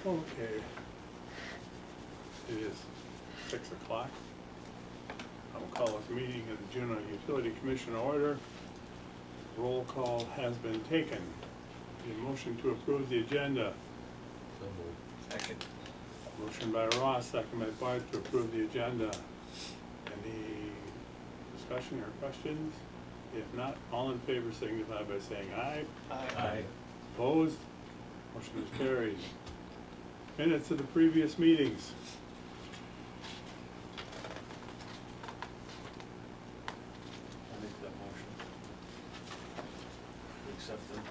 Okay. It is 6 o'clock. I will call this meeting of the Juneau Utility Commission order. Roll call has been taken. The motion to approve the agenda. So moved. Second. Motion by Ross, second by Bart to approve the agenda. Any discussion or questions? If not, all in favor signify by saying aye. Aye. Opposed? Motion is carried. Minutes of the previous meetings. I make that motion. To accept them.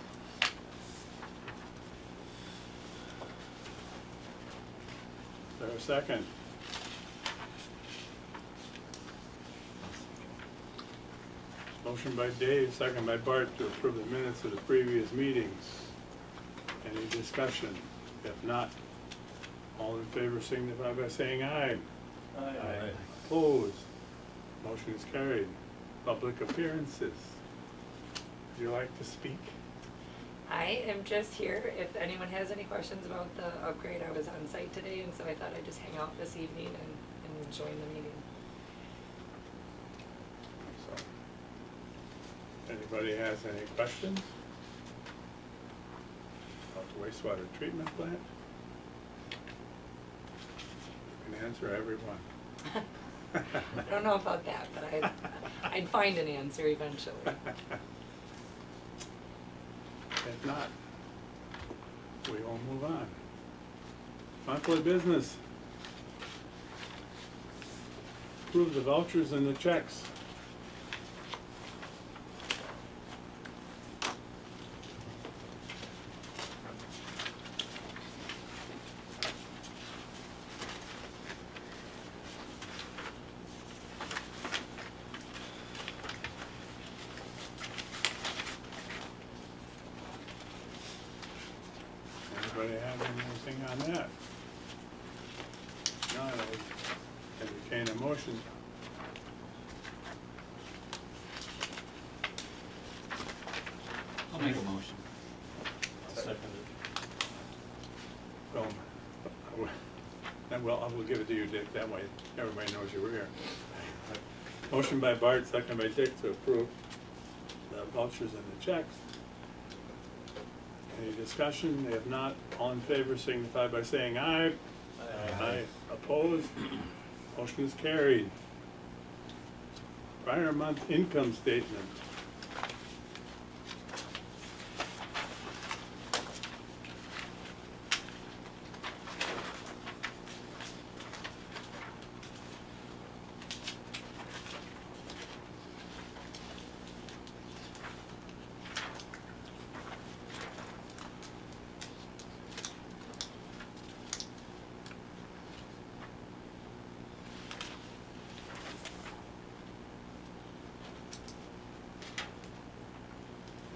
Is there a second? Motion by Dave, second by Bart to approve the minutes of the previous meetings. Any discussion? If not, all in favor signify by saying aye. Aye. Opposed? Motion is carried. Public appearances. Would you like to speak? I am just here if anyone has any questions about the upgrade. I was on site today, and so I thought I'd just hang out this evening and join the meeting. So, anybody has any questions about the wastewater treatment plant? You can answer everyone. I don't know about that, but I'd find an answer eventually. If not, we will move on. Monthly business. Approve the vouchers and the checks. Anybody have anything on that? No, I entertain a motion. I'll make a motion. I'll second it. Well, I will give it to you, Dick, that way everybody knows you were here. Motion by Bart, second by Dick to approve the vouchers and the checks. Any discussion? If not, all in favor signify by saying aye. Aye. Opposed? Motion is carried. Prior month income statement.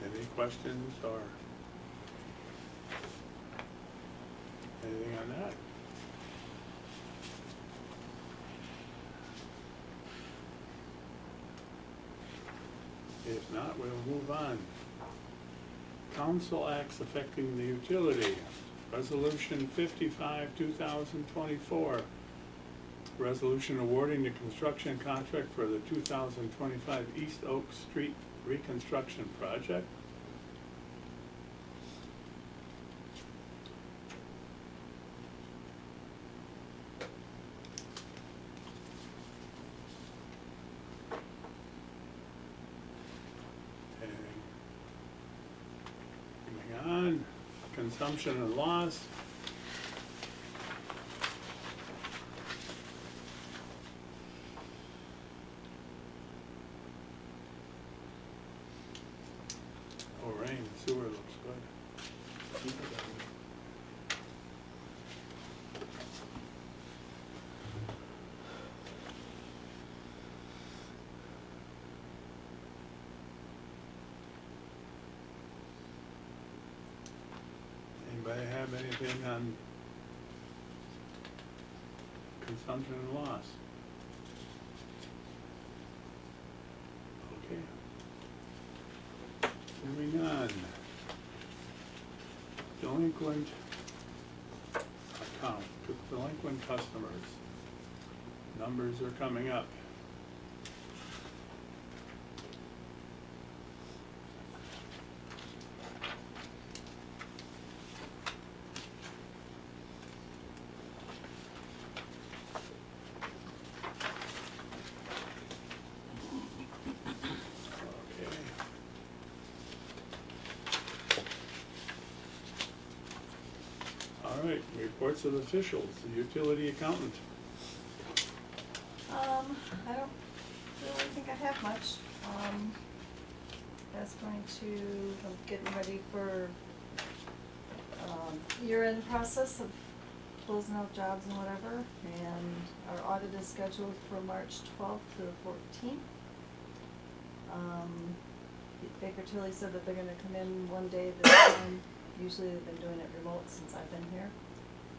Any questions or anything on that? If not, we'll move on. Council acts affecting the utility. Resolution 55, 2024. Resolution awarding the construction contract for the 2025 East Oak Street reconstruction project. Moving on, consumption and loss. Oh, rain, sewer looks good. Anybody have anything on consumption and loss? Okay. Moving on. Delinquent account to delinquent customers. Numbers are coming up. Okay. All right, reports of officials, the utility accountant. I don't really think I have much. That's going to, I'm getting ready for, year-end process of closing out jobs and whatever. And our audit is scheduled for March 12th to the 14th. Baker Tilly said that they're gonna come in one day this time. Usually they've been doing it remote since I've been here.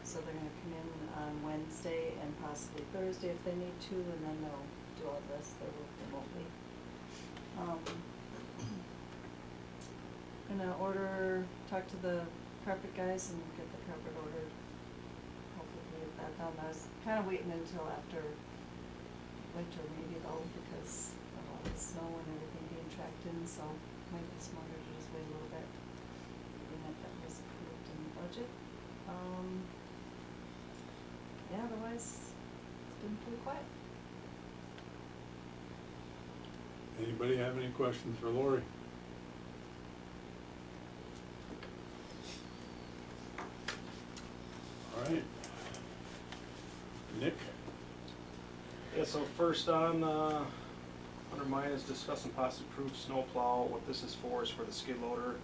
So they're gonna come in on Wednesday and possibly Thursday if they need to, and then they'll do all this, they'll work remotely. Gonna talk to the carpet guys and get the carpet ordered. Hopefully we get that done. I was kinda waiting until after winter maybe though, because of all the snow and everything being tracked in, so might be smarter to just wait a little bit. Given that was approved in the budget. Yeah, otherwise, it's been pretty quiet. Anybody have any questions for Lori? All right. Nick? Yeah, so first on, under mine is discuss and possibly approve snow plow. What this is for the skid loader.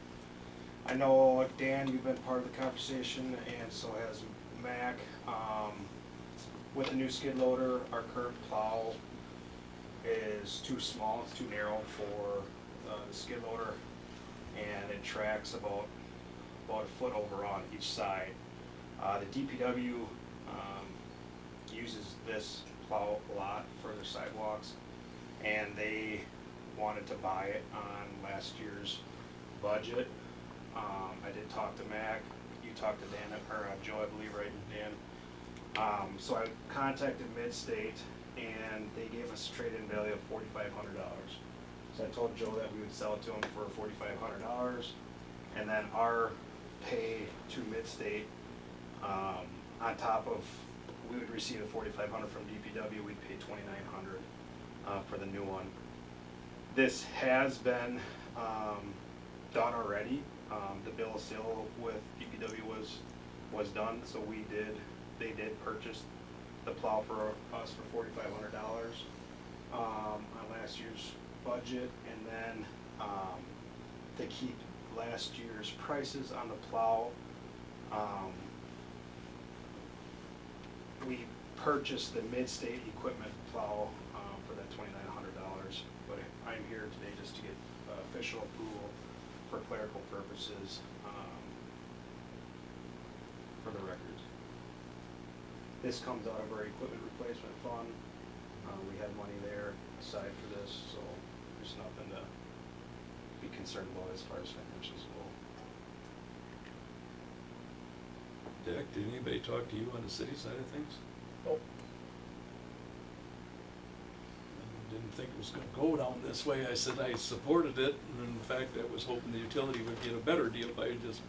I know, Dan, you've been part of the conversation, and so has Mac. With the new skid loader, our current plow is too small, it's too narrow for the skid loader, and it tracks about a foot over on each side. The DPW uses this plow a lot for their sidewalks, and they wanted to buy it on last year's budget. I did talk to Mac, you talked to Dan, or Joe, I believe, right, Dan? So I contacted Midstate, and they gave us a trade-in value of $4,500. So I told Joe that we would sell it to him for $4,500, and then our pay to Midstate, on top of, we would receive the $4,500 from DPW, we'd pay $2,900 for the new one. This has been done already. The bill of sale with DPW was done, so they did purchase the plow for us for $4,500 on last year's budget, and then to keep last year's prices on the plow, we purchased the Midstate equipment plow for that $2,900, but I'm here today just to get official approval for clerical purposes for the record. This comes out of our equipment replacement fund. We had money there aside for this, so there's nothing to be concerned about as far as financials go. Dick, did anybody talk to you on the city side of things? Nope. I didn't think it was gonna go down this way. I said I supported it, and in fact, I was hoping the utility would get a better deal by just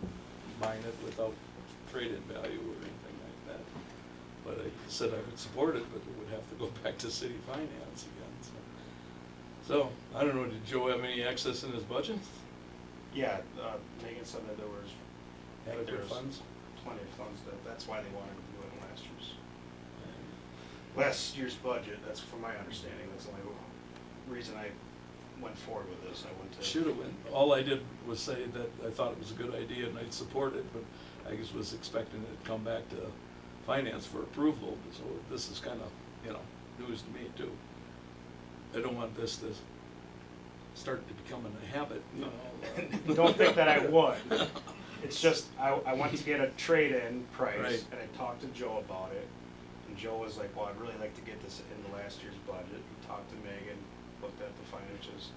buying it without trade-in value or anything like that. But I said I would support it, but it would have to go back to city finance again, so. So, I don't know, did Joe have any excess in his budget? Yeah, Megan said that there was Adequate funds? plenty of funds, that's why they wanted to do it in last year's budget. That's from my understanding, that's the only reason I went forward with this. I went to. Should have went, all I did was say that I thought it was a good idea and I'd support it, but I just was expecting it to come back to finance for approval, so this is kinda, news to me too. I don't want this to start to becoming a habit, Don't think that I would. It's just, I went to get a trade-in price, Right. and I talked to Joe about it, and Joe was like, well, I'd really like to get this into last year's budget. He talked to Megan, looked at the financials.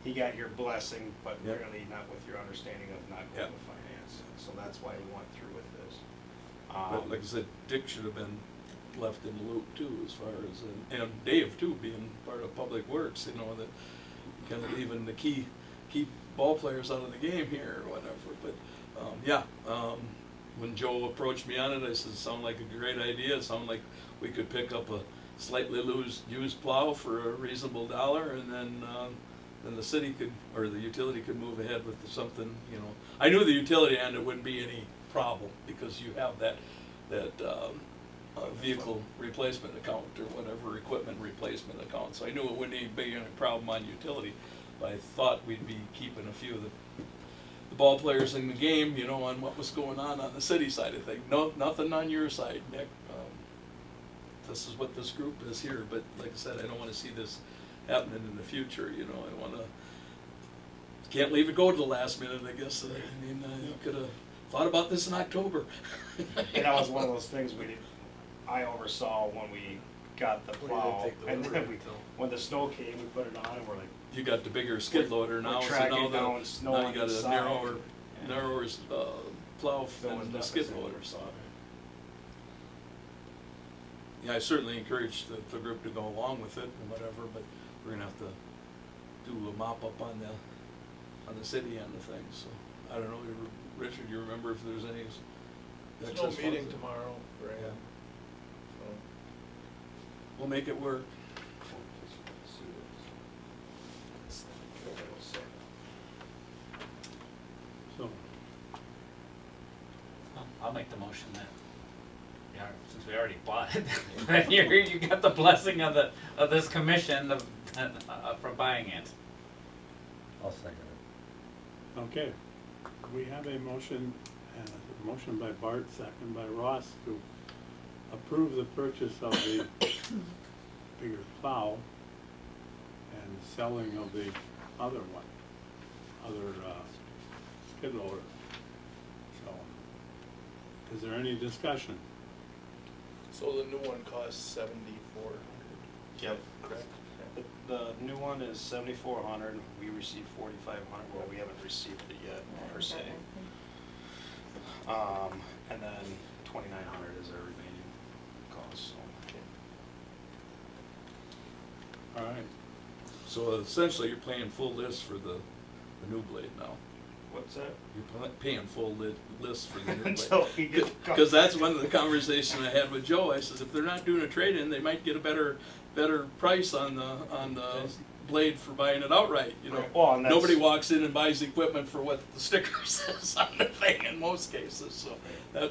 He got your blessing, but Yep. really not with your understanding of not Yep. going to finance. So that's why we went through with this. But like I said, Dick should have been left in the loop too, as far as, and Dave too, being part of Public Works, you know, that kind of leaving the key ball players out of the game here or whatever, but, when Joe approached me on it, I said, sounded like a great idea, it sounded like we could pick up a slightly used plow for a reasonable dollar, and then the city could, or the utility could move ahead with something, you know. I knew the utility end, it wouldn't be any problem, because you have that vehicle replacement account or whatever, equipment replacement account, so I knew it wouldn't even be any problem on utility, but I thought we'd be keeping a few of the ball players in the game, you know, on what was going on the city side of things. No, nothing on your side, Nick. This is what this group is here, but like I said, I don't wanna see this happening in the future, you know, can't leave it go to the last minute, I guess. I mean, you could've thought about this in October. And that was one of those things I oversaw when we got the plow, and then when the snow came, we put it on, and we're like, You got the bigger skid loader now, we're so tracking down snow now on you got the a side. narrower plow There was than the nothing skid saying loader, we so. saw it. Yeah, I certainly encourage the group to go along with it and whatever, but we're gonna have to do a mop up on the city end of things, so. I don't know, Richard, you remember if there's any There's excess no meeting funds? tomorrow, right? Yeah. So, We'll make it work. So, I'll make the motion that, yeah, since we already bought it, that you got the blessing of this commission for buying it. I'll second it. okay, we have a motion by Bart, second by Ross, to approve the purchase of the bigger plow and selling of the other skid loader. So, is there any discussion? so the new one costs $7,400. Yep. Correct? The new one is 7,400, we received 4,500, well, we haven't received it yet, per se. And then 2,900 is our remaining cost, so. All right, So essentially, you're paying full list for the new blade now. What's that? You're paying full list for the new Until blade. he gets. Because that's one of the conversations I had with Joe. I says, if they're not doing a trade-in, they might get a better price on the blade for buying it outright, you know. Right. Well, and that's- Nobody walks in and buys equipment for what the sticker says on the thing in most cases, so.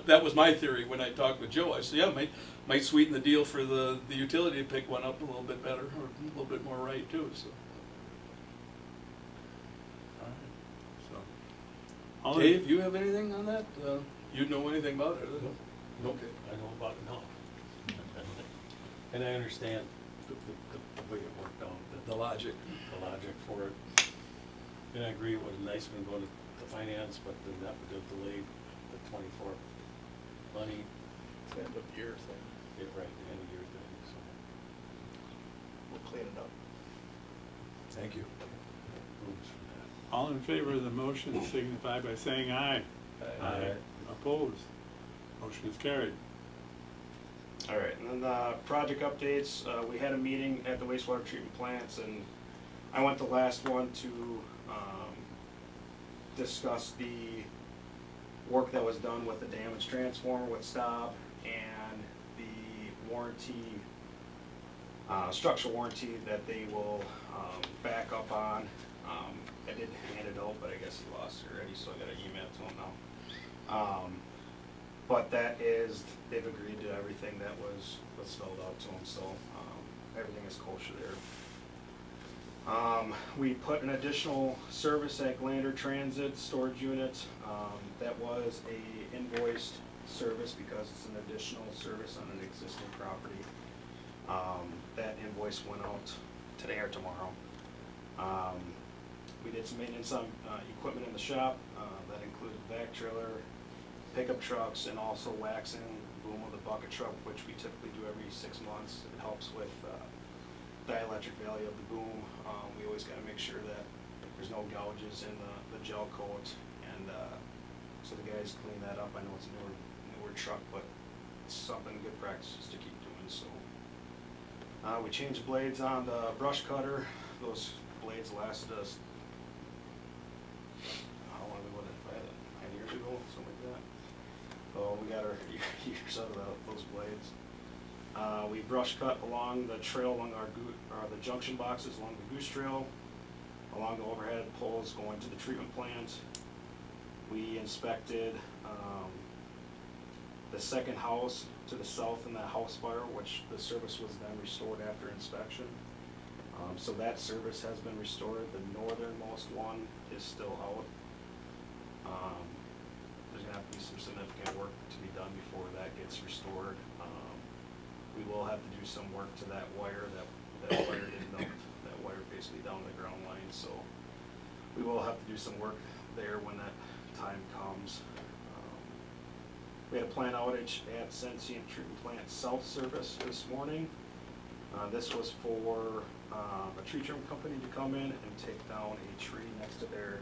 That was my theory when I talked with Joe. I said, yeah, might sweeten the deal for the utility to pick one up a little bit better, or a little bit more right too, so. all right, so. all in- Dave, you have anything on that? You know anything about it? Nope. Okay. I know about it now. And I understand the way it worked out, The logic. the logic for it. And I agree it would have nice when going to finance, but then that would have delayed the 24 money, It's the end of year thing. get right at the end of year thing, so. We'll clean it up. Thank you. Rooms for that. All in favor of the motion signify by saying aye. Aye. Opposed? Motion is carried. All right, and then project updates, we had a meeting at the wastewater treatment plants, and I went the last one to discuss the work that was done with the damaged transformer with Staub and the warranty, structural warranty that they will back up on. I did hand it out, but I guess he lost it already, so I gotta email it to him now. But that is, they've agreed to everything that was spelled out to them, so everything is kosher there. We put an additional service at Glander Transit storage unit. That was a invoiced service because it's an additional service on an existing property. That invoice went out today or tomorrow. We did some maintenance on equipment in the shop. That included back trailer, pickup trucks, and also waxing boom of the bucket truck, which we typically do every 6 months. It helps with dielectric value of the boom. We always gotta make sure that there's no gouges in the gel coat, and so the guys clean that up. I know it's newer newer truck, but it's something good practices to keep doing, so. We changed blades on the brush cutter. Those blades lasted us, how long ago did I buy that? 9 years ago, something like that. So we got our years out of those blades. We brush cut along the trail, along the junction boxes along the goose trail, along the overhead poles going to the treatment plant. We inspected the second house to the south in that house fire, which the service was then restored after inspection. So that service has been restored. The northernmost one is still out. There's gonna have to be some significant work to be done before that gets restored. We will have to do some work to that wire. That wire didn't dump, that wire basically down the ground line, so we will have to do some work there when that time comes. We had a plant outage at Sensient Treatment Plant South Service this morning. This was for a tree trim company to come in and take down a tree next to their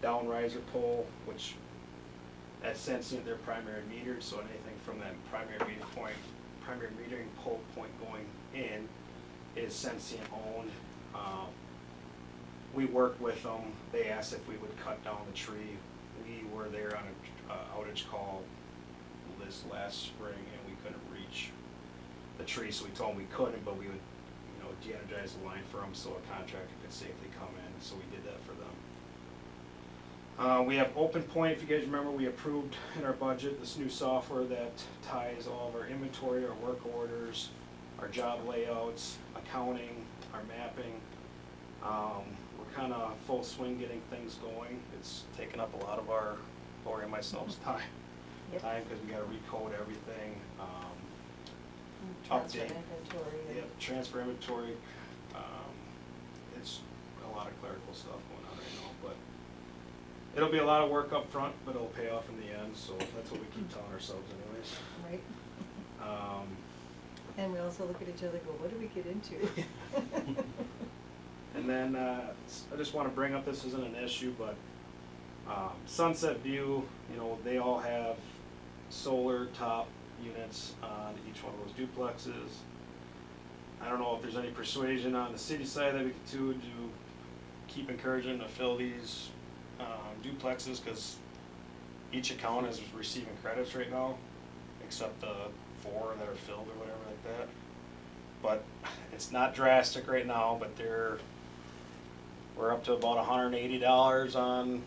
down riser pole, which at Sensient they're primary metered, so anything from that primary metering pole point going in is Sensient owned. We worked with them. They asked if we would cut down the tree. We were there on an outage call this last spring and we couldn't reach the tree, so we told them we couldn't, but we would, de-energize the line for them so a contractor could safely come in, so we did that for them. We have Open Point. If you guys remember, we approved in our budget this new software that ties all of our inventory, our work orders, our job layouts, accounting, our mapping. We're kind of full swing getting things going. It's taken up a lot of our, Lori and myself's time. Yep. Because we gotta recode everything, Transfer update. inventory. and- Yep, transfer inventory. It's a lot of clerical stuff going on right now, but it'll be a lot of work up front, but it'll pay off in the end, so that's what we keep telling ourselves anyways. Right. Um, And we also look at each other and go, what do we get into? And then, I just wanna bring up, this isn't an issue, but, Sunset View, they all have solar top units on each one of those duplexes. I don't know if there's any persuasion on the city side that we could do to keep encouraging to fill these, duplexes, cause each account is receiving credits right now, except the 4 that are filled or whatever like that. But it's not drastic right now, but we're up to about $180 on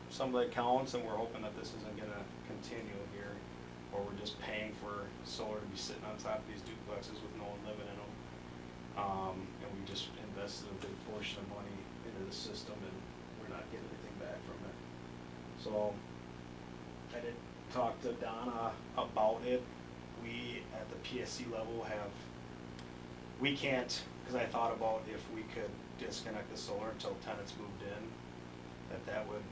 some of the accounts, and we're hoping that this isn't gonna continue here, or we're just paying for solar to be sitting on top of these duplexes with no one living in them. And we just invested a big portion of money into the system, and we're not getting anything back from it. So, I did talk to Donna about it. We, at the PSC level, we can't, because I thought about if we could disconnect the solar until tenants moved in, that would,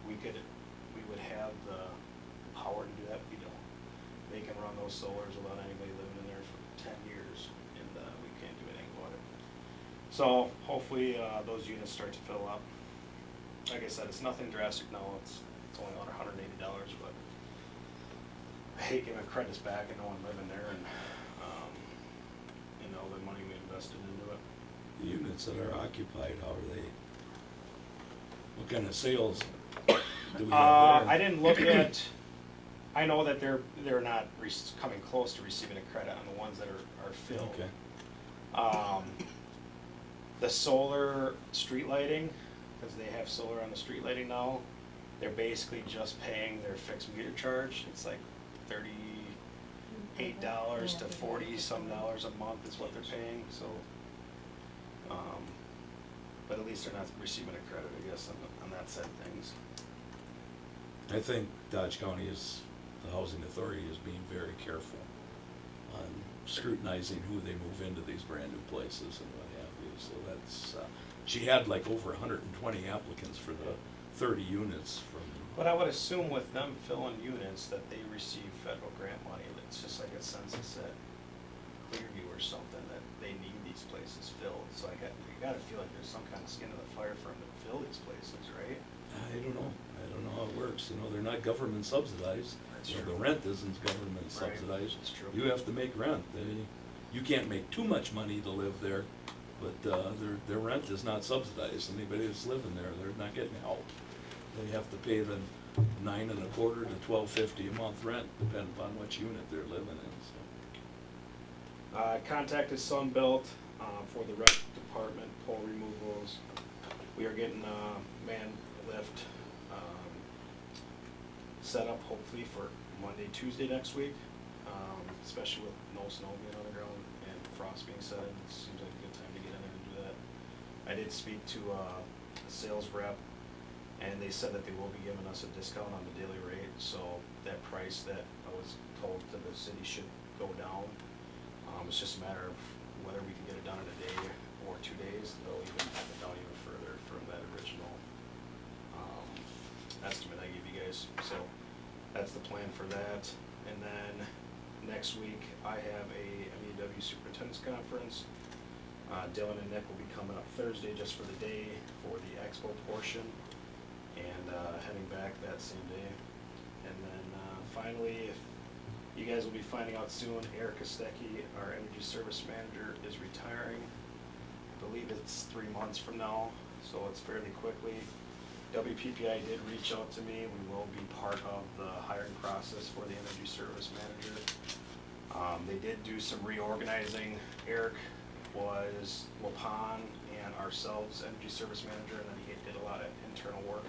we would have the power to do that. We don't. They can run those solars without anybody living in there for 10 years, and we can't do anything about it. So hopefully those units start to fill up. Like I said, it's nothing drastic now. It's only about $180, but I hate giving credits back and no one living there, and the money we invested into it. The units that are occupied, how are they? What kind of sales do we have there? I didn't look at. I know that they're not coming close to receiving a credit on the ones that are filled. Okay. The solar street lighting, because they have solar on the street lighting now, they're basically just paying their fixed meter charge. It's like $38 to $40-some a month is what they're paying. So, but at least they're not receiving a credit, I guess, on that side of things. I think Dodge County the housing authority is being very careful on scrutinizing who they move into these brand new places and what have you. So that's, she had like over 120 applicants for the 30 units from. But I would assume with them filling units that they receive federal grant money. It's just like a census at Clearview or something, that they need these places filled. So you gotta feel like there's some kind of skin in the fire for them to fill these places, right? I don't know how it works. works, you know, they're not government subsidized. That's You know, true. the rent isn't government Right, subsidized. that's true. You have to make rent. You can't make too much money to live there, but, their rent is not subsidized. Anybody that's living there, they're not getting help. They have to pay the $9.25 to $12.50 a month rent, depending upon which unit they're living in, so. Contacted Sunbelt, for the rec department pole removals. We are getting, man lift, set up hopefully for Monday, Tuesday next week. Especially with no snow being on the ground and frost being set in, it seems like a good time to get in there and do that. I did speak to, a sales rep, and they said that they will be giving us a discount on the daily rate, so that price that I was told to the city should go down. It's just a matter of whether we can get it done in a day or 2 days. They'll even have it down even further from that original estimate I gave you guys. So that's the plan for that. And then next week I have a MEW Superintendent's Conference. Dylan and Nick will be coming up Thursday just for the day for the expo portion, and heading back that same day. And then finally, if you guys will be finding out soon, Erica Stecki, our energy service manager, is retiring. I believe it's 3 months from now, so it's fairly quickly. WPPI did reach out to me. We will be part of the hiring process for the energy service manager. They did do some reorganizing. Eric was Wapan and ourselves energy service manager, and then he did a lot of internal work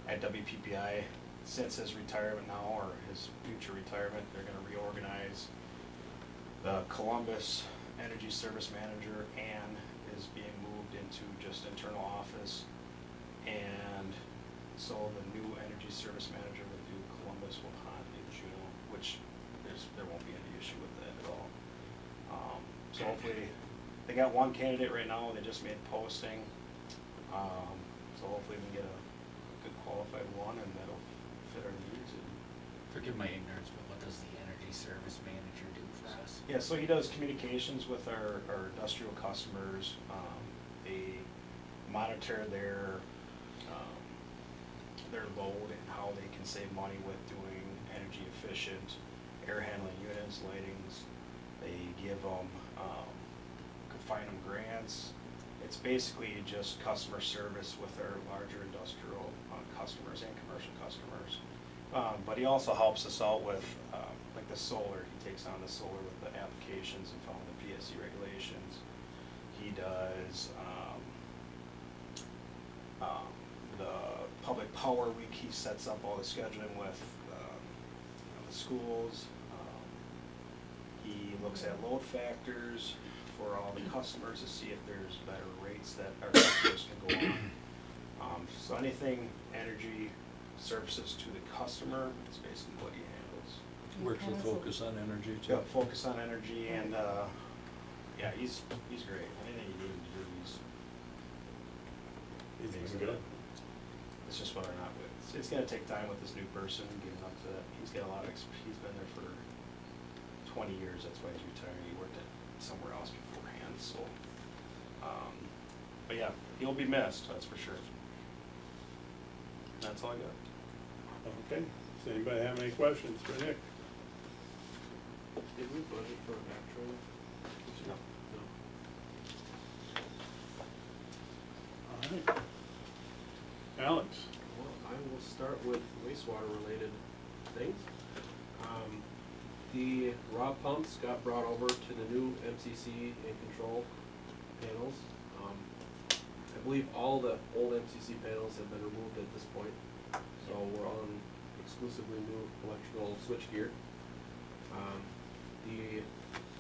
at WPPI. Since his retirement now, or his future retirement, they're gonna reorganize. The Columbus Energy Service Manager, Ann, is being moved into just internal office. And so the new Energy Service Manager would do Columbus, Wapan, and Juneau, which there won't be any issue with that at all. So hopefully, they got one candidate right now, they just made posting. So hopefully we can get a good qualified one, and that'll fit our needs. And Forgive my ignorance, but what does the energy service manager do for us? yeah, so he does communications with our industrial customers. They monitor their load and how they can save money with doing energy efficient air handling units, lightings. They give them, could find them grants. It's basically just customer service with our larger industrial customers and commercial customers. But he also helps us out with, like the solar. He takes on the solar with the applications and following the PSC regulations. He does the public power week. He sets up all the scheduling with the schools. He looks at load factors for all the customers to see if there's better rates that our customers can go on. So anything energy services to the customer is basically what he handles. Works with focus on energy too. Yep, focus on energy, and yeah, he's great. Anything you need him to do, He's good. it's just whether or not, it's gonna take time with this new person, getting up to that. He's got a lot of, he's been there for 20 years, that's why he's retiring. He worked at somewhere else beforehand, so. But yeah, he'll be missed, that's for sure. That's all I got. Okay, does anybody have any questions for Nick? Did we budget for a back trailer? No. All right. Alex? Well, I will start with wastewater related things. The raw pumps got brought over to the new MCC and control panels. I believe all the old MCC panels have been removed at this point, so we're on exclusively new electrical switchgear. The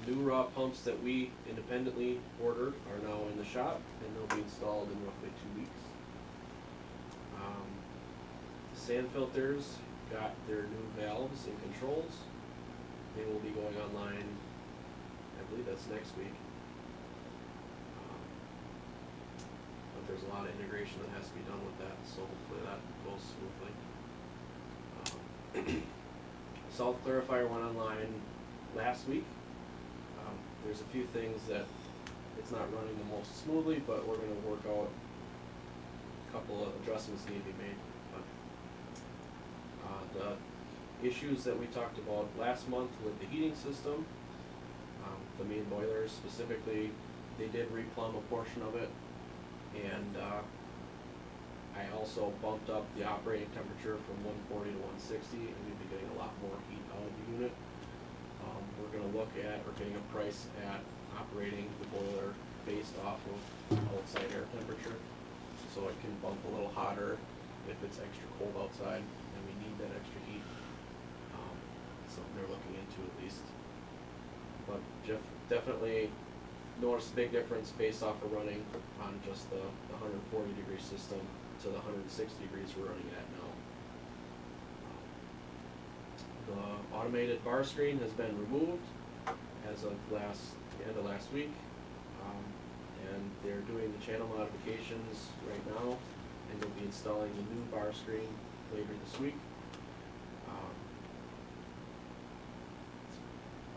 new raw pumps that we independently ordered are now in the shop, and they'll be installed in roughly 2 weeks. The sand filters got their new valves and controls. They will be going online, I believe that's next week. But there's a lot of integration that has to be done with that, so hopefully that goes smoothly. Salt clarifier went online last week. There's a few things that it's not running the most smoothly, but we're gonna work out a couple of adjustments need to be made. But The issues that we talked about last month with the heating system, the main boilers specifically, they did replumb a portion of it, and I also bumped up the operating temperature from 140 to 160, and we'd be getting a lot more heat out of the unit. We're getting a price at operating the boiler based off of outside air temperature, so it can bump a little hotter if it's extra cold outside and we need that extra heat. Something they're looking into at least. But Jeff definitely noticed a big difference based off of running on just the 140 degree system to the 160 degrees we're running at now. The automated bar screen has been removed as of the end of last week. And they're doing the channel modifications right now, and they'll be installing the new bar screen later this week.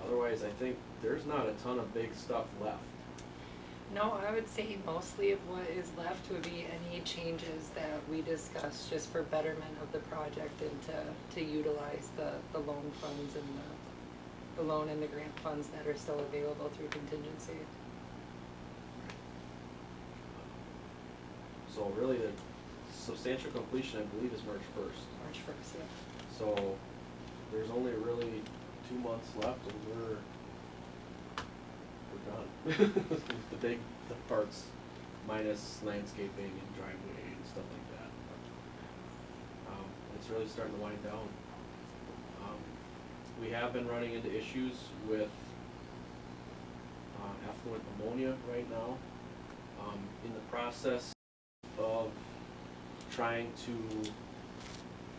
Otherwise, I think there's not a ton of big stuff left. No, I would say mostly of what is left would be any changes that we discussed just for betterment of the project and to utilize the loan funds and the loan and the grant funds that are still available through contingency. So really, the substantial completion, I believe, is March 1st. March 1st, yeah. So there's only really 2 months left, and we're done. the parts, minus landscaping and driveway and stuff like that. It's really starting to wind down. We have been running into issues with effluent ammonia right now. In the process of trying to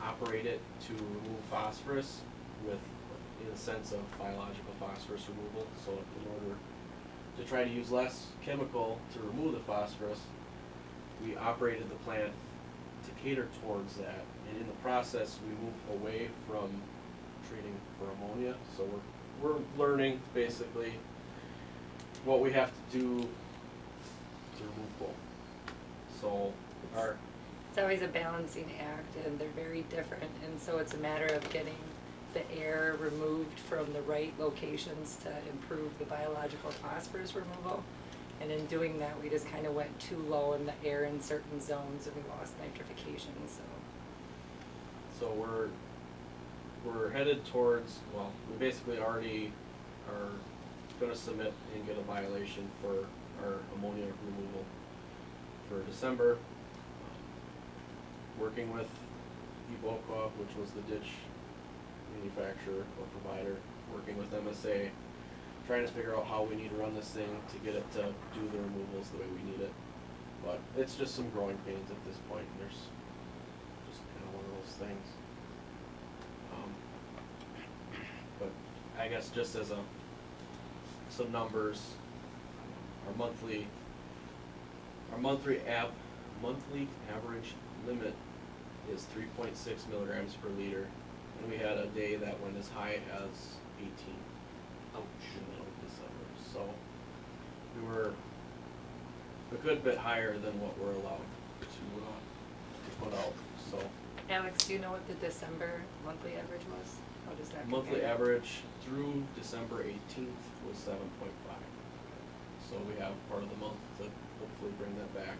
operate it to remove phosphorus in the sense of biological phosphorus removal. So in order to try to use less chemical to remove the phosphorus, we operated the plant to cater towards that. And in the process, we moved away from treating for ammonia. So we're learning basically what we have to do to remove both. So It's always a balancing act, and they're very different, and so it's a matter of getting the air removed from the right locations to improve the biological phosphorus removal. And in doing that, we just kind of went too low in the air in certain zones, and we lost nitrification, So we're headed towards, well, we basically already are gonna submit and get a violation for our ammonia removal for December. Working with Evoqua, which was the ditch manufacturer or provider, working with MSA, trying to figure out how we need to run this thing to get it to do the removals the way we need it. But it's just some growing pains at this point, and there's just kind of one of those things. But I guess just as some numbers, our monthly average limit is 3.6 milligrams per liter, and we had a day that went as high as 18 in the middle of December. So we were a good bit higher than what we're allowed to put out. So Alex, do you know what the December monthly average was? How does that compare? monthly average through December 18th was 7.5. So we have part of the month to hopefully bring that back.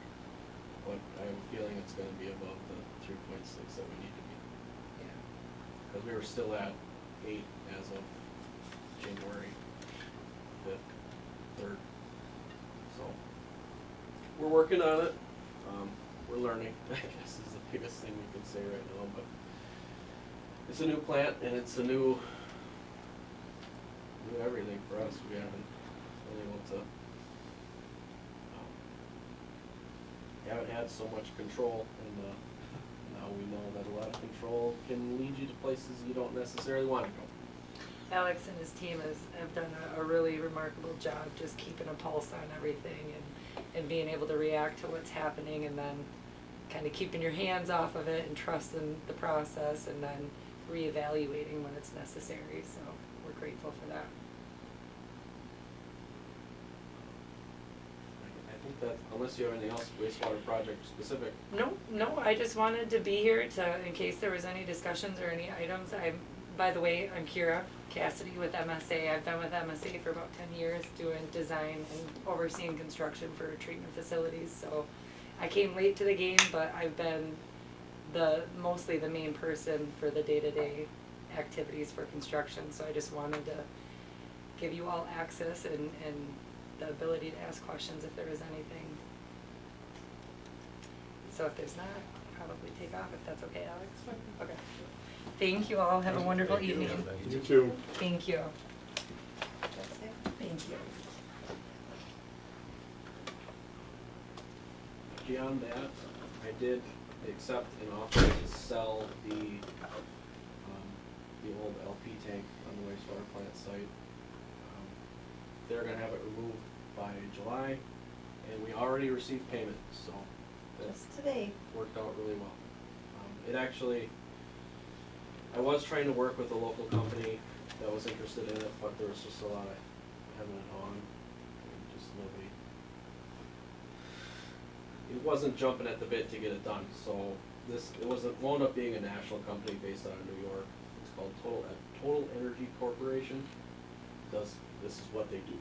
But I have a feeling it's gonna be above the 3.6 that we need to be. Yeah. Because we were still at 8 as of January 5th, 3rd. So, we're working on it. We're learning, I guess is the biggest thing we can say right now, but it's a new plant and it's a new everything for us. We haven't been able to haven't had so much control, and now we know that a lot of control can lead you to places you don't necessarily want to go. Alex and his team have done a really remarkable job just keeping a pulse on everything and being able to react to what's happening, and then kind of keeping your hands off of it and trusting the process, and then reevaluating when it's necessary. So we're grateful for that. I think that, unless you have anything else wastewater project specific. No, I just wanted to be here to, in case there was any discussions or any items. By the way, I'm Kira Cassidy with MSA. I've been with MSA for about 10 years doing design and overseeing construction for treatment facilities. So I came late to the game, but I've been mostly the main person for the day-to-day activities for construction. So I just wanted to give you all access and the ability to ask questions if there is anything. So if there's not, I'll probably take off if that's okay, Alex? Okay. Thank you all. Have a wonderful evening. You too. Thank you. That's it. Thank you. Beyond that, I did accept an offer to sell the old LP tank on the wastewater plant site. They're gonna have it removed by July, and we already received payment, so that Just today. worked out really well. It actually, I was trying to work with a local company that was interested in it, but there was just a lot of hemming and hawing, and just nobody. It wasn't jumping at the bit to get it done, so wound up being a national company based out of New York. It's called Total Energy Corporation. This is what they do.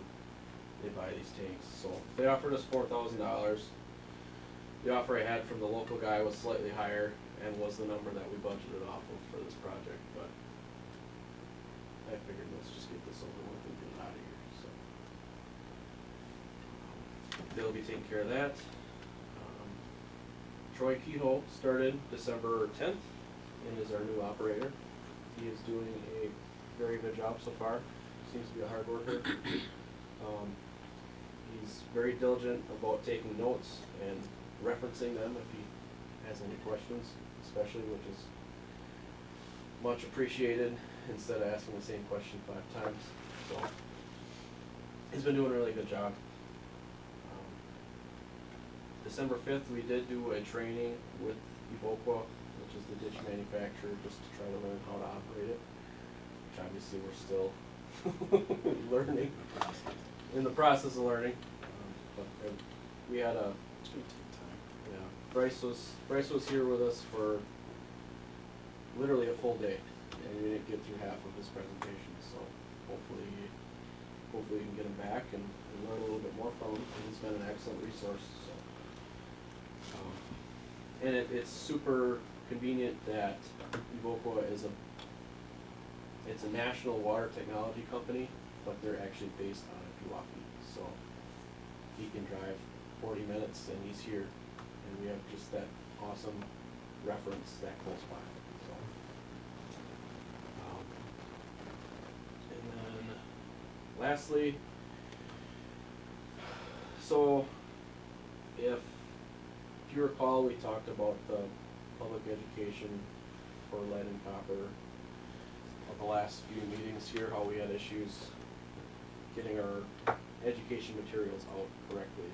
They buy these tanks. So they offered us $4,000. The offer I had from the local guy was slightly higher and was the number that we budgeted off of for this project, but I figured let's just get this over with and get it out of here, so. They'll be taking care of that. Troy Kehoe started December 10th and is our new operator. He is doing a very good job so far. Seems to be a hard worker. He's very diligent about taking notes and referencing them if he has any questions, especially, which is much appreciated instead of asking the same question 5 times. So he's been doing a really good job. December 5th, we did do a training with Evoqua, which is the ditch manufacturer, just to try to learn how to operate it, which obviously we're still learning, in the process of learning. But we had a, It's gonna take time. yeah, Bryce was here with us for literally a full day, and we didn't get through half of his presentation, so hopefully we can get him back and learn a little bit more from him. He's been an excellent resource, so. And it's super convenient that Evoqua is it's a national water technology company, but they're actually based out of Pewaukee. So he can drive 40 minutes and he's here, and we have just that awesome reference that close by. So, and then lastly, so if you recall, we talked about the public education for lead and copper of the last few meetings here, how we had issues getting our education materials out correctly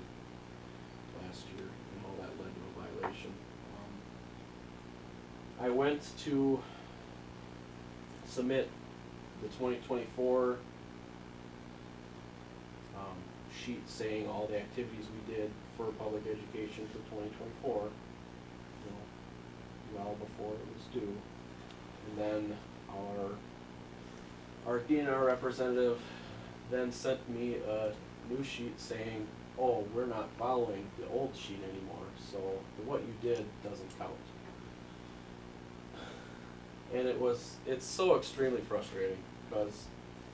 last year, and how that led to a violation. I went to submit the 2024 sheet saying all the activities we did for public education for 2024, well before it was due. And then our DNR representative then sent me a new sheet saying, oh, we're not following the old sheet anymore, so what you did doesn't count. And it's so extremely frustrating, because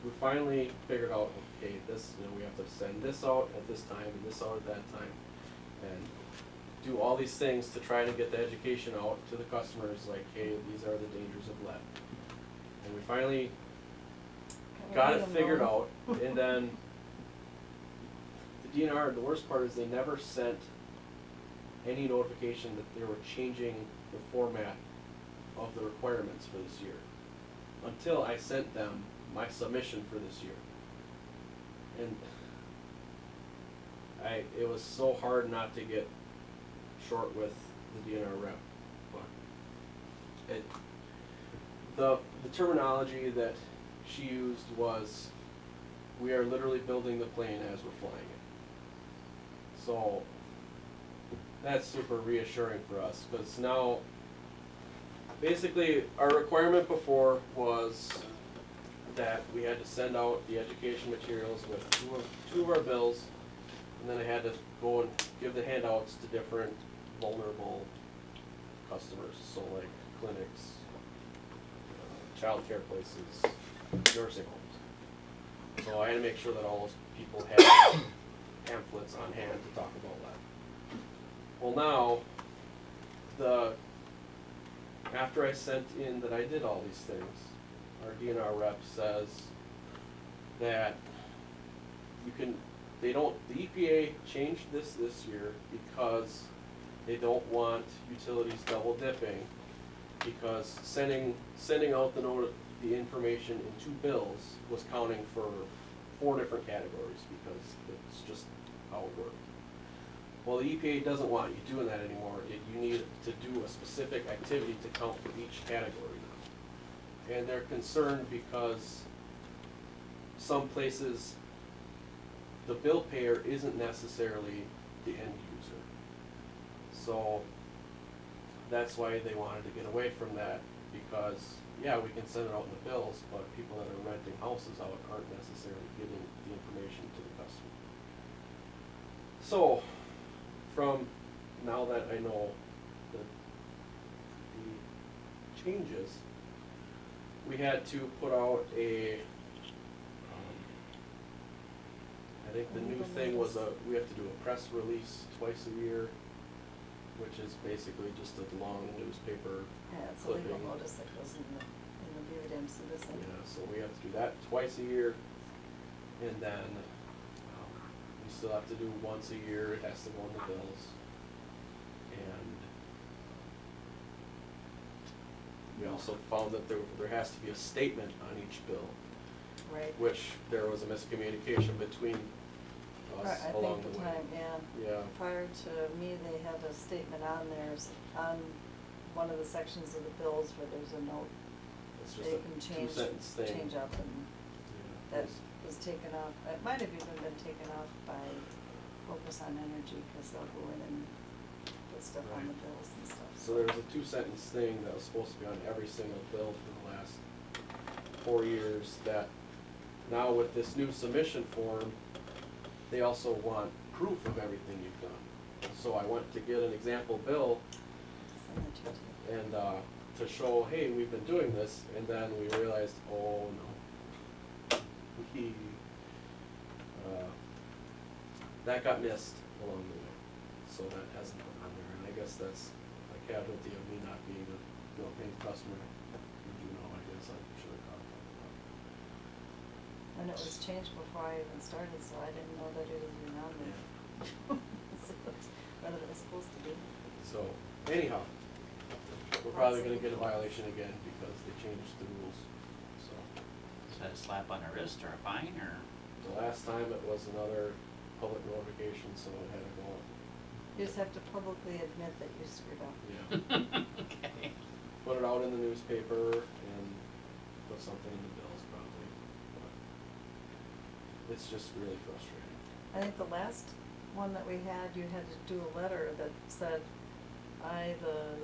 we finally figured out, okay, this, we have to send this out at this time and this out at that time, and do all these things to try to get the education out to the customers, like, hey, these are the dangers of lead. And we finally got it figured out, and then the DNR, the worst part is they never sent any notification that they were changing the format of the requirements for this year, until I sent them my submission for this year. And it was so hard not to get short with the DNR rep, but the terminology that she used was, we are literally building the plane as we're flying it. So that's super reassuring for us, cause now, basically, our requirement before was that we had to send out the education materials with two of our bills, and then I had to go and give the handouts to different vulnerable customers, so like clinics, childcare places, nursing homes. So I had to make sure that all those people had pamphlets on hand to talk about that. Well, now, after I sent in that I did all these things, our DNR rep says that the EPA changed this year because they don't want utilities double dipping, because sending out the information in 2 bills was counting for 4 different categories, because it's just how it worked. Well, the EPA doesn't want you doing that anymore. You need to do a specific activity to count for each category now. And they're concerned because some places, the bill payer isn't necessarily the end user. So that's why they wanted to get away from that, because, yeah, we can send it out in the bills, but people that are renting houses out aren't necessarily getting the information to the customer. So, from now that I know the changes, we had to put out I think the new thing was we have to do a press release twice a year, which is basically just a long newspaper Yeah, it's a clipping. legal notice that goes in the Beaver Citizen. Yeah, so we have to do that twice a year, and then we still have to do once a year. It has to go on the bills, and we also found that there has to be a statement on each bill, Right. which there was a miscommunication between us I along think the the way. time, yeah. Yeah. Prior to me, they had a statement on theirs, on one of the sections of the bills where there's a note. It's just They a can change, two-sentence thing. change up, and Yeah, that was taken off. It might have even been taken off by Focus on Energy, because they'll go in and put stuff on the Right. bills and stuff. So there was a two-sentence thing that was supposed to be on every single bill for the last 4 years, that now with this new submission form, they also want proof of everything you've done. So I went to get an example bill Send that to you. and to show, hey, we've been doing this, and then we realized, oh no, that got missed along the way. So that hasn't been on there, and I guess that's a casualty of me not being a paying customer. You know, I guess I should have caught that. And it was changed before I even started, so I didn't know that it was even on there. So it's whether it was supposed to be. So anyhow, we're probably gonna get a violation again because they changed the rules. So Is that a slap on the wrist or a fine or? the last time it was another public notification, so it had to go up. You just have to publicly admit that you screwed up. Yeah. Okay. Put it out in the newspaper and put something in the bills probably. But it's just really frustrating. I think the last one that we had, you had to do a letter that said, I, the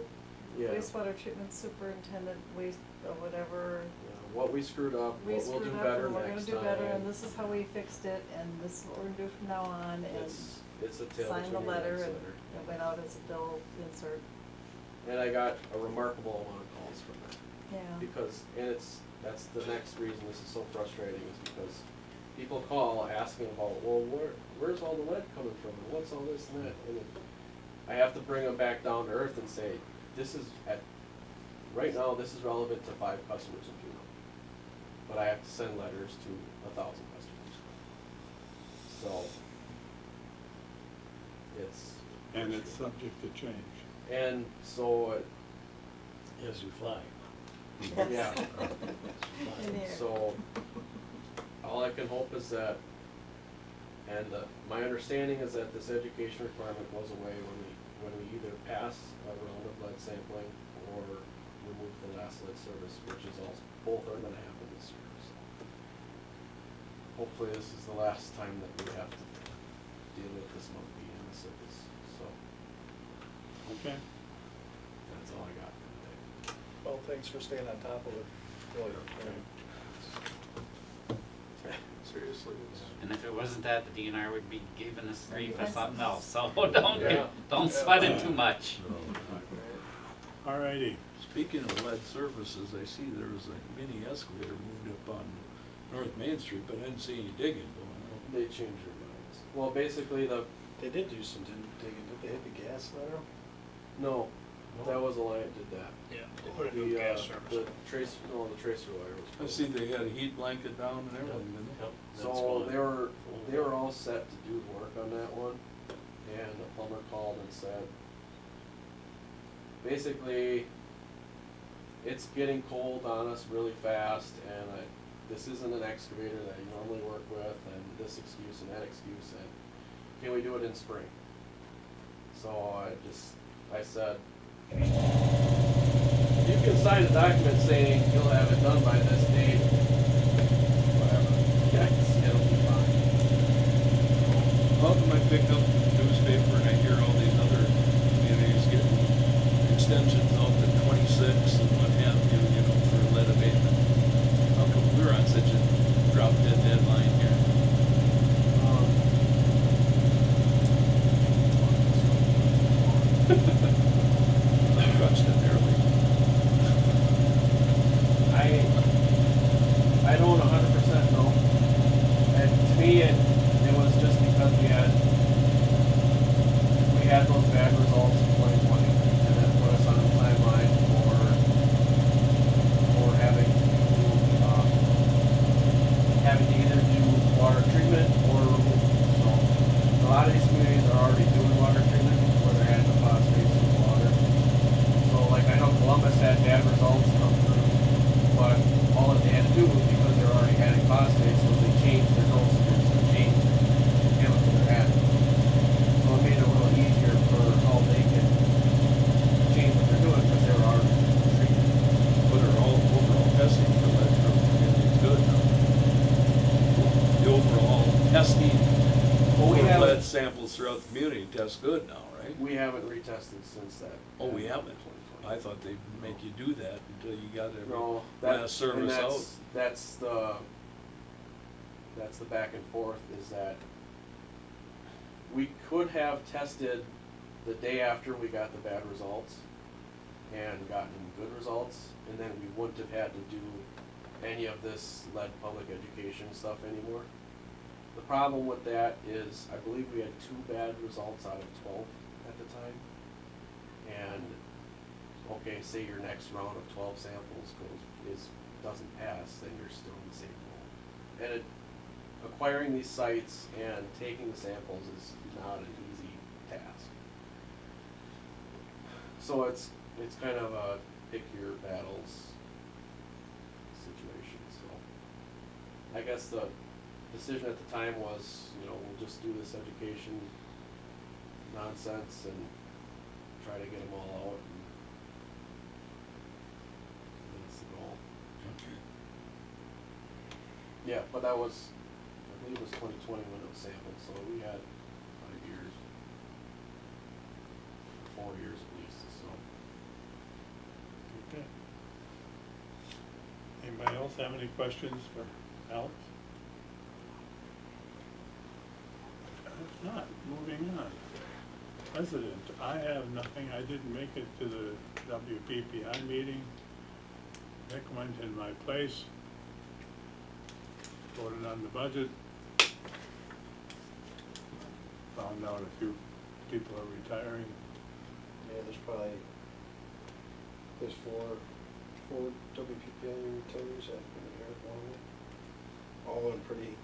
Yeah. wastewater treatment superintendent, or whatever, Yeah, what we screwed up, we what we'll screwed do up, better and we're gonna next do better, and time. this is how we fixed it, and this is what we're gonna do from now on, and It's a tale sign between the your letter, legs and letter. it went out as a bill insert. And I got a remarkable amount of calls from that. Yeah. Because, and that's the next reason this is so frustrating, is because people call asking about, well, where's all the lead coming from, and what's all this and that, and I have to bring them back down to earth and say, right now, this is relevant to 5 customers in Juneau. But I have to send letters to 1,000 customers. So, And it's subject to change. and so, As you fly. yeah. In the air. So, all I can hope is that, and my understanding is that this education requirement goes away when we either pass a round of lead sampling or remove the last lead service, which is both are gonna happen this year, so. Hopefully this is the last time that we have to deal with this monkey in the circus, so. Okay, That's all I got for today. Well, thanks for staying on top of it, really. Seriously, it's. And if it wasn't that, the DNR would be giving us grief for That's- something else, so Yeah. don't sweat it too much. alrighty. Speaking of lead services, I see there was a mini excavator moved up on North Main Street, but I didn't see any digging going They changed their minds. Well, basically They did do some digging, did they hit the gas lateral? no, that was Alliant did that. Yeah. They put a new The, gas the service. tracer, no, the tracer wire was. on. I see they had a heat blanket down and everything, didn't they? So they were all set to do the work on that one, and the plumber called and said, basically, it's getting cold on us really fast, and this isn't an excavator that you normally work with, and this excuse and that excuse, and can we do it in spring? So I said, if you can sign a document saying you'll have it done by this date, whatever, yes, it'll be fine. How come I pick up the newspaper and I hear all these other communities getting extensions out to 26 and what have you, for lead abatement? How come we're on such a drop dead deadline here? Trust it early. I don't 100% know. And to me, it was just because we had those bad results in 2020, and that put us on a timeline for having to either do water treatment or removal. So a lot of these communities are already doing water treatment where they're adding the phosphates to the water. So like I know Columbus had bad results come through, but all that they had to do was because they're already adding phosphates, was they changed their dosages and changed the chemical they're adding. So it made it a little easier for how they can change what they're doing because they were already treated. But our overall testing for lead from the community is good now. The overall testing Well, we for haven't- lead samples throughout the community tests good now, right? We haven't retested since that. Oh, we haven't? 2020. I thought they'd make you do that until you got every No, last service out. that's the back and forth, is that we could have tested the day after we got the bad results and gotten good results, and then we wouldn't have had to do any of this lead public education stuff anymore. The problem with that is, I believe we had 2 bad results out of 12 at the time. And, okay, say your next round of 12 samples doesn't pass, then you're still in the same role. And acquiring these sites and taking the samples is not an easy task. So it's kind of a pick your battles situation, so. I guess the decision at the time was, we'll just do this education nonsense and try to get them all out, and that's the goal. Okay. Yeah, but that was, I believe it was 2020 when it was sampled, so we had 5 years, 4 years at least, so. Okay. Anybody else have any questions for Alex? If not, moving on. President, I have nothing. I didn't make it to the WPPI meeting. Nick went in my place, voted on the budget. Found out a few people are retiring. Yeah, there's four WPPA retirees that have been here all in pretty,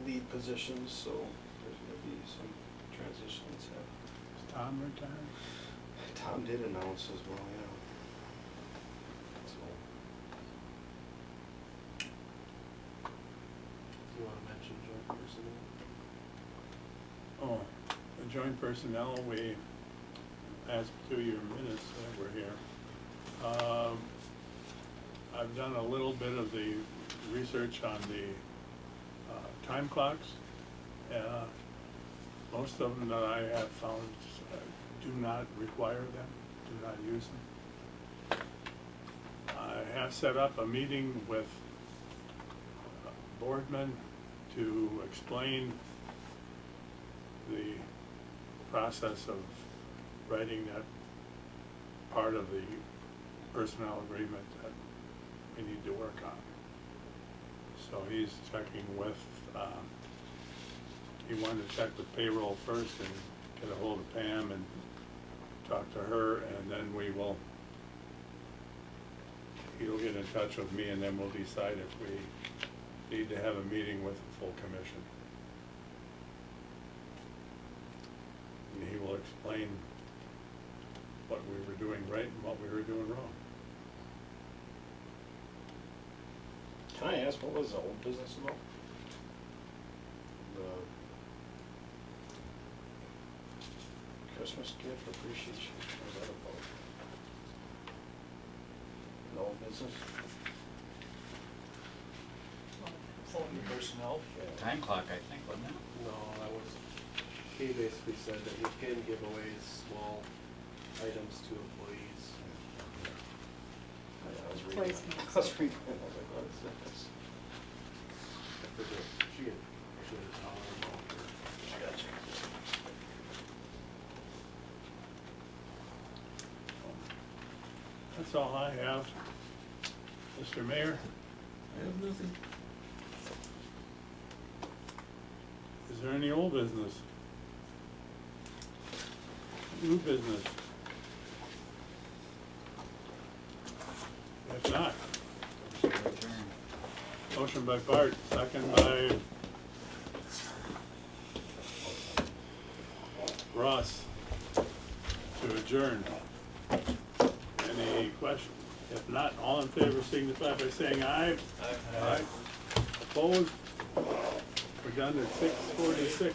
lead positions, so there's gonna be some transitions. Is Tom retiring? Tom did announce as well, yeah. Do you wanna mention joint personnel? Oh, the joint personnel, we, as to your minutes that were here. I've done a little bit of the research on the time clocks. Most of them that I have found do not require them, do not use them. I have set up a meeting with boardmen to explain the process of writing that part of the personnel agreement that we need to work on. So he's checking with, he wanted to check with payroll first and get a hold of Pam and talk to her, and then he'll get in touch with me, and then we'll decide if we need to have a meeting with the full commission. And he will explain what we were doing right and what we were doing wrong. Can I ask, what was the old business about? The Christmas gift appreciation, what was that about? The old business? Personnel? Time clock, I think, wasn't it? No, that was, he basically said that we can give away small items to employees. I was reading. Placements. I was reading, I was like, what is this? I forget, she had a dollar amount or. Gotcha. That's all I have. Mr. Mayor, I have nothing. is there any old business? New business? If not, motion by Bart, second by Ross to adjourn. Any questions? If not, all in favor signify by saying aye. Aye. Opposed? We're done at 6:46.